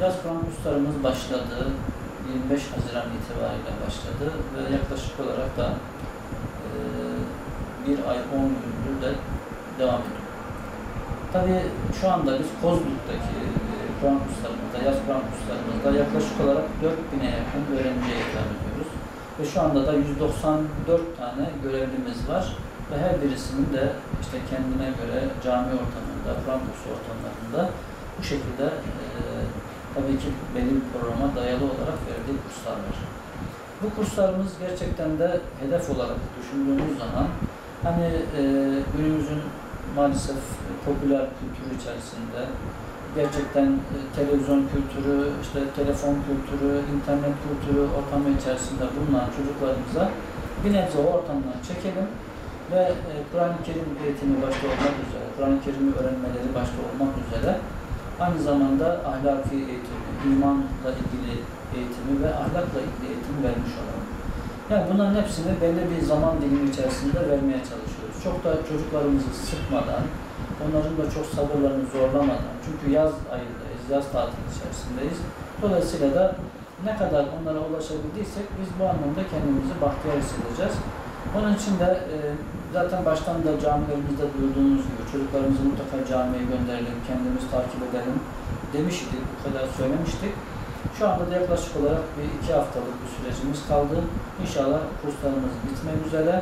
Yaz Kur'an kurslarımız başladı. 25 Haziran itibariyle başladı ve yaklaşık olarak da bir ay 10 gündür de devam ediyor. Tabii şu anda biz Kozluk'taki Kur'an kurslarımızda, yaz Kur'an kurslarımızda yaklaşık olarak 4000'e yakın öğrenciye ikram ediyoruz. Ve şu anda da 194 tane görevlimiz var. Ve her birisinin de işte kendine göre cami ortamında, Kur'an kursu ortamlarında bu şekilde tabii ki belli bir programa dayalı olarak verdiği kurslar var. Bu kurslarımız gerçekten de hedef olarak düşündüğümüz zaman hani günümüzün maalesef popüler kültürü içerisinde gerçekten televizyon kültürü, işte telefon kültürü, internet kültürü ortamı içerisinde bulunan çocuklarımıza bir nebze o ortamdan çekelim ve Kur'an-ı Kerim eğitimi başta olmak üzere, Kur'an-ı Kerim'i öğrenmeleri başta olmak üzere aynı zamanda ahlaki eğitimi, imanla ilgili eğitimi ve ahlakla ilgili eğitim vermiş olalım. Yani bunların hepsini belli bir zaman dilimi içerisinde vermeye çalışıyoruz. Çok da çocuklarımızı sıkmadan, onların da çok sabırlarını zorlamadan, çünkü yaz ayındayız, yaz tatili içerisindeyiz. Dolayısıyla da ne kadar onlara ulaşabildiysek biz bu anlamda kendimizi bahtiyar hissedeceğiz. Onun için de zaten baştan da camilerimizde duyduğunuz gibi çocuklarımızı mutlaka camiye gönderelim, kendimiz takip edelim demiştik, bu kadar söylemiştik. Şu anda da yaklaşık olarak bir 2 haftalık bir sürecimiz kaldı. İnşallah kurslarımız bitmek üzere.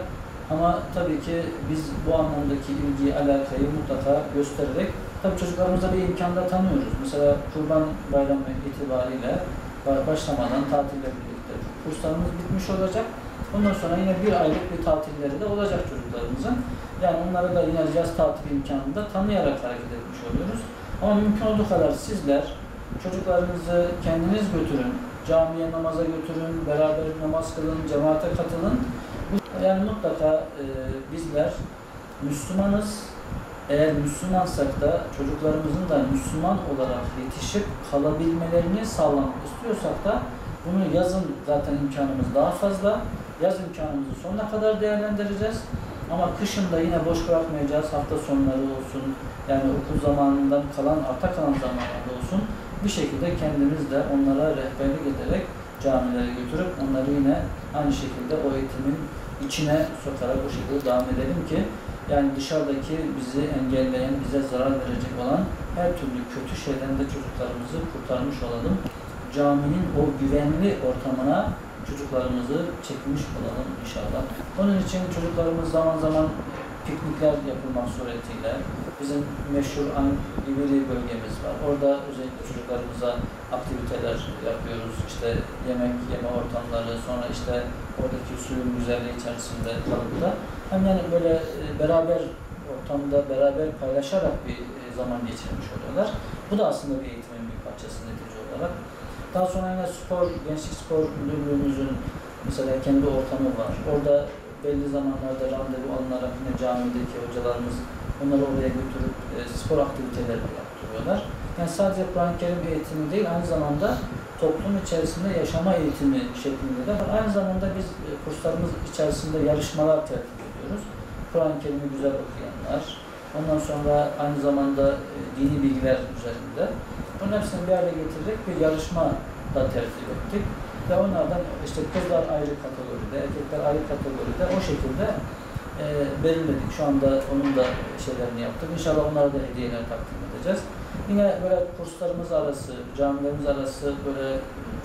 Ama tabii ki biz bu anlamdaki ilgiyi, alakayı mutlaka göstererek, tabii çocuklarımıza bir imkan da tanıyoruz. Mesela Kurban Bayramı itibariyle başlamadan tatille birlikte kurslarımız bitmiş olacak. Ondan sonra yine bir aylık bir tatilleri de olacak çocuklarımızın. Yani onlara da yine yaz tatili imkanını da tanıyarak hareket etmiş oluyoruz. Ama mümkün olduğu kadar sizler çocuklarınızı kendiniz götürün, camiye namaza götürün, beraber namaz kılın, cemaate katılın. Yani mutlaka bizler Müslümanız. Eğer Müslümansak da çocuklarımızın da Müslüman olarak yetişip kalabilmelerini sağlamak istiyorsak da bunu yazın zaten imkanımız daha fazla. Yaz imkanımızı sonuna kadar değerlendireceğiz. Ama kışın da yine boş bırakmayacağız. Hafta sonları olsun, yani okul zamanından kalan, arta kalan zamanlarda olsun. Bir şekilde kendimiz de onlara rehberlik ederek camilere götürüp onları yine aynı şekilde o eğitimin içine sokarak o şekilde devam edelim ki yani dışarıdaki bizi engelleyen, bize zarar verecek olan her türlü kötü şeyden de çocuklarımızı kurtarmış olalım. Caminin o güvenli ortamına çocuklarımızı çekmiş olalım inşallah. Onun için çocuklarımız zaman zaman piknikler yapılmak suretiyle bizim meşhur Anibiri bölgemiz var. Orada özellikle çocuklarımıza aktiviteler yapıyoruz. İşte yemek yeme ortamları, sonra işte oradaki suyun güzelliği içerisinde kalıp da hem yani böyle beraber ortamda beraber paylaşarak bir zaman geçirmiş oluyorlar. Bu da aslında bir eğitimin bir parçası netice olarak. Daha sonra yine spor, gençlik spor müdürlüğümüzün mesela kendi ortamı var. Orada belli zamanlarda randevu alınarak yine camideki hocalarımız onları oraya götürüp spor aktiviteleri yaptırıyorlar. Yani sadece Kur'an-ı Kerim eğitimi değil, aynı zamanda toplum içerisinde yaşama eğitimi şeklinde de. Aynı zamanda biz kurslarımız içerisinde yarışmalar tertip ediyoruz. Kur'an-ı Kerim'i güzel okuyanlar, ondan sonra aynı zamanda dini bilgiler üzerinde. Bunun hepsini bir araya getirerek bir yarışma da tertip ettik. Ve onlardan işte kızlar ayrı kategoride, erkekler ayrı kategoride o şekilde belirledik. Şu anda onun da şeylerini yaptık. İnşallah onlara da hediyeler takdim edeceğiz. Yine böyle kurslarımız arası, camilerimiz arası böyle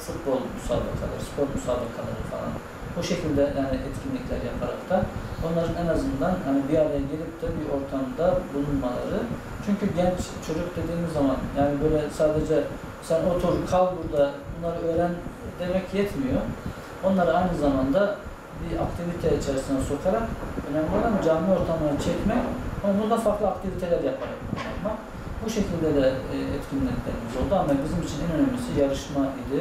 futbol müsabakaları, spor müsabakaları falan o şekilde yani etkinlikler yaparak da onların en azından hani bir araya gelip de bir ortamda bulunmaları. Çünkü genç çocuk dediğimiz zaman yani böyle sadece sen otur, kal burada, bunları öğren demek yetmiyor. Onları aynı zamanda bir aktivite içerisine sokarak önemli olan cami ortamına çekmek, ama burada farklı aktiviteler yaparak yapmak. Bu şekilde de etkinliklerimiz oldu ama bizim için en önemlisi yarışma idi.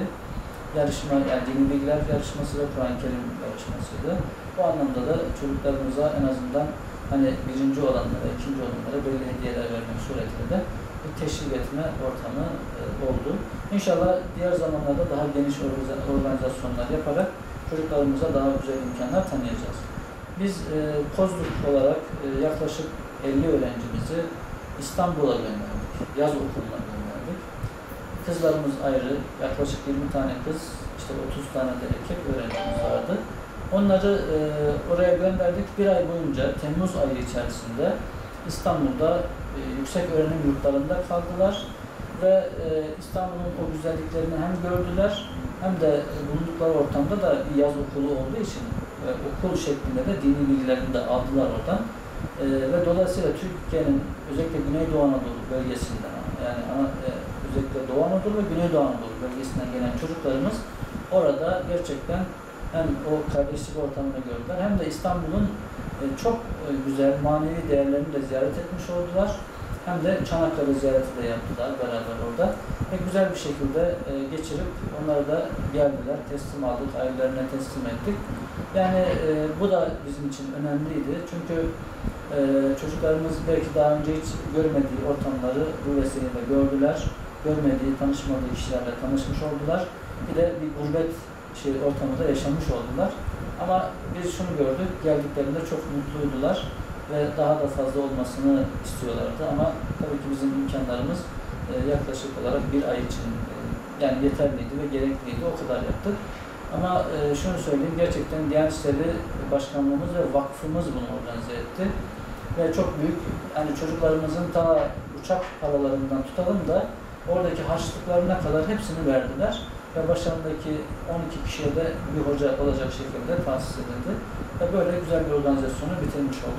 Yarışma, yani dini bilgiler yarışması ve Kur'an-ı Kerim yarışmasıydı. Bu anlamda da çocuklarımıza en azından hani birinci olanlara, ikinci olanlara belli hediyeler vermek suretiyle de bir teşvik etme ortamı oldu. İnşallah diğer zamanlarda daha geniş organizasyonlar yaparak çocuklarımıza daha güzel imkanlar tanıyacağız. Biz Kozluk olarak yaklaşık 50 öğrencimizi İstanbul'a gönderdik. Yaz okuluna gönderdik. Kızlarımız ayrı, yaklaşık 20 tane kız, işte 30 tane de erkek öğrencimiz vardı. Onları oraya gönderdik. Bir ay boyunca Temmuz ayı içerisinde İstanbul'da yüksek öğrenim yurtlarında kaldılar ve İstanbul'un o güzelliklerini hem gördüler hem de bulundukları ortamda da bir yaz okulu olduğu için okul şeklinde de dini bilgilerini de aldılar oradan. Ve dolayısıyla Türkiye'nin özellikle Güneydoğu Anadolu bölgesinden, yani özellikle Doğu Anadolu ve Güneydoğu Anadolu bölgesinden gelen çocuklarımız orada gerçekten hem o kardeşlik ortamını gördüler hem de İstanbul'un çok güzel manevi değerlerini de ziyaret etmiş oldular. Hem de Çanakkale ziyareti de yaptılar beraber orada. Ve güzel bir şekilde geçirip onları da geldiler, teslim aldık, ailelerine teslim ettik. Yani bu da bizim için önemliydi. Çünkü çocuklarımız belki daha önce hiç görmediği ortamları bu vesileyle gördüler. Görmediği, tanışmadığı kişilerle tanışmış oldular. Bir de bir gurbet ortamında yaşamış oldular. Ama biz şunu gördük, geldiklerinde çok mutluydular ve daha da fazla olmasını istiyorlardı. Ama tabii ki bizim imkanlarımız yaklaşık olarak bir ay için yani yeterliydi ve gerekliydi. O kadar yaptık. Ama şunu söyleyeyim, gerçekten Diyanet İşleri Başkanlığımız ve vakfımız bunu organize etti. Ve çok büyük, yani çocuklarımızın ta uçak paralarından tutalım da oradaki harçlıklarına kadar hepsini verdiler. Ve başlarındaki 12 kişiye de bir hoca olacak şekilde tahsis edildi. Ve böyle güzel bir organizasyonu bitirmiş olduk.